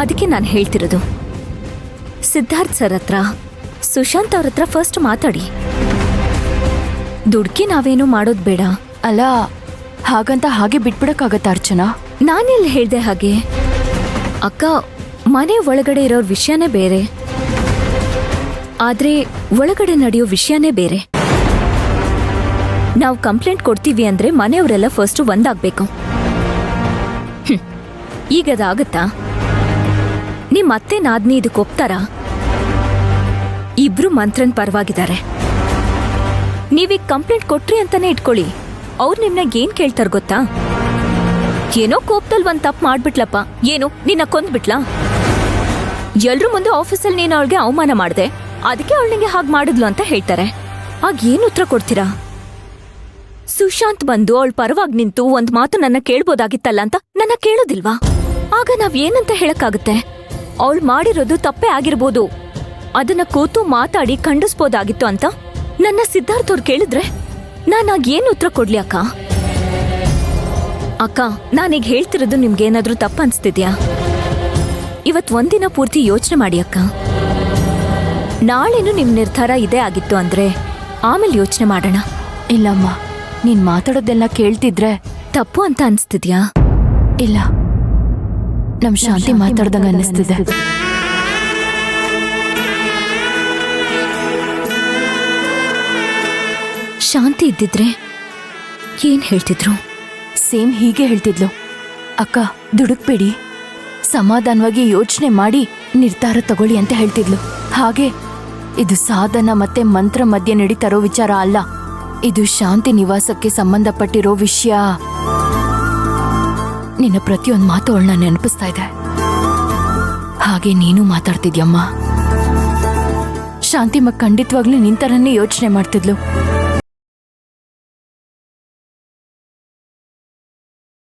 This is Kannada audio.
ಅದಕ್ಕೆ ನಾನು ಹೇಳ್ತಿರೋದು, ಸಿದ್ಧಾರ್ಥ್ ಸರ್ ಹತ್ರ ಸುಶಾಂತ್ ಅವ್ರ ಹತ್ರ ಫಸ್ಟ್ ಮಾತಾಡಿ. ದುಡ್ಕಿ ನಾವೇನು ಮಾಡೋದ್ ಬೇಡ. ಅಲ್ಲ, ಹಾಗಂತ ಹಾಗೆ ಬಿಟ್ಬಿಡಕ್ಕಾಗತ್ತ ಅರ್ಚನಾ? ನಾನೆಲ್ಲಿ ಹೇಳ್ದೆ ಹಾಗೆ? ಅಕ್ಕ, ಮನೆ ಒಳಗಡೆ ಇರೋ ವಿಷಯನೇ ಬೇರೆ, ಆದ್ರೆ ಒಳಗಡೆ ನಡೆಯೋ ವಿಷಯನೇ ಬೇರೆ. ನಾವು ಕಂಪ್ಲೇಂಟ್ ಕೊಡ್ತೀವಿ ಅಂದ್ರೆ ಮನೆಯವರೆಲ್ಲ ಫಸ್ಟ್ ಒಂದಾಗ್ಬೇಕು. ಈಗದಾಗತ್ತಾ? ನಿಮ್ ಅತ್ತೆ ನಾದ್ನಿ ಇದಕ್ಕೆ ಒಪ್ತಾರ? ಇಬ್ರು ಮಂತ್ರನ್ ಪರವಾಗಿದ್ದಾರೆ. ನೀವೀಗ ಕಂಪ್ಲೇಂಟ್ ಕೊಟ್ರಿ ಅಂತಾನೆ ಇಟ್ಕೊಳ್ಳಿ, ಅವ್ರು ನಿಮ್ನಾಗ ಏನ್ ಕೇಳ್ತಾರ ಗೊತ್ತಾ? ಏನೋ ಕೋಪದಲ್ಲಿ ಒಂದ್ ತಪ್ಪು ಮಾಡ್ಬಿಟ್ಲಪ್ಪ, ಏನು ನಿನ್ನ ಕೊಂದ್ಬಿಟ್ಲಾ? ಎಲ್ರೂ ಮುಂದೆ ಆಫೀಸಲ್ಲಿ ನೀನು ಅವಳಿಗೆ ಅವಮಾನ ಮಾಡ್ದೆ, ಅದಕ್ಕೆ ಅವಳು ನಿಂಗೆ ಹಾಗೆ ಮಾಡಿದ್ಲು ಅಂತ ಹೇಳ್ತಾರೆ. ಆಗ ಏನು ಉತ್ತರ ಕೊಡ್ತೀರಾ? ಸುಶಾಂತ್ ಬಂದು ಅವಳ ಪರವಾಗಿ ನಿಂತು ಒಂದ್ ಮಾತು ನನ್ನ ಕೇಳ್ಬೋದಾಗಿತ್ತಲ್ಲ ಅಂತ ನನ್ನ ಕೇಳೋದಿಲ್ವಾ? ಆಗ ನಾವ್ ಏನಂತ ಹೇಳಕ್ಕಾಗುತ್ತೆ? ಅವಳು ಮಾಡಿರೋದು ತಪ್ಪೇ ಆಗಿರ್ಬೋದು, ಅದನ್ನ ಕೂತು ಮಾತಾಡಿ ಖಂಡಿಸ್ಬೋದಾಗಿತ್ತು ಅಂತ ನನ್ನ ಸಿದ್ಧಾರ್ಥ್ ಅವ್ರು ಕೇಳಿದ್ರೆ ನಾನಾಗ ಏನು ಉತ್ತರ ಕೊಡ್ಲಿ ಅಕ್ಕ? ಅಕ್ಕ, ನಾನೀಗ ಹೇಳ್ತಿರೋದು ನಿಮ್ಗೇನಾದ್ರೂ ತಪ್ಪ ಅನ್ಸ್ತಿದ್ಯಾ? ಇವತ್ ಒಂದಿನ ಪೂರ್ತಿ ಯೋಚನೆ ಮಾಡಿ ಅಕ್ಕ. ನಾಳೆನು ನಿಮ್ ನಿರ್ಧಾರ ಇದೇ ಆಗಿತ್ತು ಅಂದ್ರೆ ಆಮೇಲೆ ಯೋಚನೆ ಮಾಡೋಣ. ಇಲ್ಲಮ್ಮ, ನೀನ್ ಮಾತಾಡೋದೆಲ್ಲ ಕೇಳ್ತಿದ್ರೆ ತಪ್ಪು ಅಂತ ಅನ್ಸ್ತಿದ್ಯಾ? ಇಲ್ಲ, ನಮ್ ಶಾಂತಿ ಮಾತಾಡ್ದಂಗ ಅನ್ನಿಸ್ತಿದೆ. ಶಾಂತಿ ಇದ್ದಿದ್ರೆ ಏನ್ ಹೇಳ್ತಿದ್ರು? ಸೇಮ್ ಹೀಗೆ ಹೇಳ್ತಿದ್ಲು. ಅಕ್ಕ, ದುಡುಕ್ಬೇಡಿ, ಸಮಾಧಾನವಾಗಿ ಯೋಚನೆ ಮಾಡಿ ನಿರ್ಧಾರ ತಗೊಳ್ಳಿ ಅಂತ ಹೇಳ್ತಿದ್ಲು. ಹಾಗೆ ಇದು ಸಾಧನ ಮತ್ತೆ ಮಂತ್ರ ಮಧ್ಯೆ ನಡೀತಾರೋ ವಿಚಾರ ಅಲ್ಲ, ಇದು ಶಾಂತಿ ನಿವಾಸಕ್ಕೆ ಸಂಬಂಧಪಟ್ಟಿರೋ ವಿಷಯ. ನಿನ್ನ ಪ್ರತಿಯೊಂದು ಮಾತು ಅವಳನ್ನ ನೆನಪಿಸ್ತಾ ಇದೆ. ಹಾಗೆ ನೀನು ಮಾತಾಡ್ತಿದ್ಯಮ್ಮ. ಶಾಂತಿ ಖಂಡಿತವಾಗ್ಲೂ ನಿಂತರನ್ನೇ ಯೋಚನೆ ಮಾಡ್ತಿದ್ಲು.